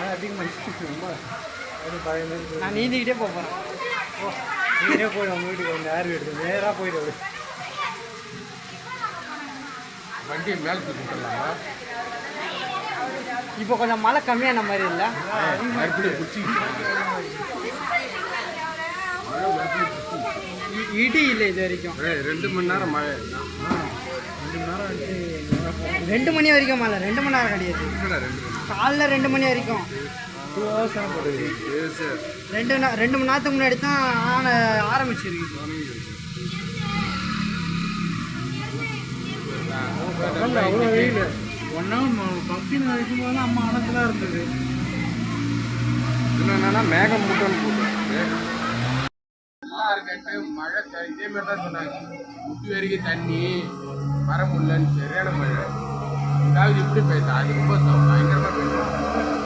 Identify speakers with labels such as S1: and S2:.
S1: மழை அதிகமாக ரொம்ப பயந்து
S2: நான் நீந்திக்கிட்டே போகிறேன்.
S1: ஓ நீரே போயிடும் உங்கள் வீட்டுக்கு வந்து யார் வீடு நேராக போயிடும்.
S3: வண்டியை மேலே தூக்கிட்டுலாமா?
S2: இப்போ கொஞ்சம் மழை கம்மியான மாதிரி இல்லை.
S3: மறுபடியும் பிடிச்சி
S2: இடி இல்லை இது வரைக்கும்.
S3: 2 மணி நேரம் மழை.
S1: 2 மணி நேரம் வந்து
S2: 2 மணி வரைக்கும் மழை. 2 மணி நேரம் கிடையாது. காலைல 2 மணி வரைக்கும்
S1: 2 hours தான் போடுது.
S2: 2 மணி நேரத்துக்கு முன்னாடி தான் ஆரம்பிச்சிருக்கு.
S1: அவ்வளோ வெயில் 1 hour பக்தின்னு வைக்கும் போது அம்மா அனத்தில் இருந்தது.
S3: என்னன்னா மேகம் மூட்டம் போட்டு நல்லா இருக்கட்டு மழை இதே மாதிரி தான் சொன்னாங்க. முட்டி வரைக்கும் தண்ணி வர முடியலன்னு சரியான மழை. அதாவது இப்படி போயிட்டா அது ரொம்ப பயங்கரமாக போயிடும்.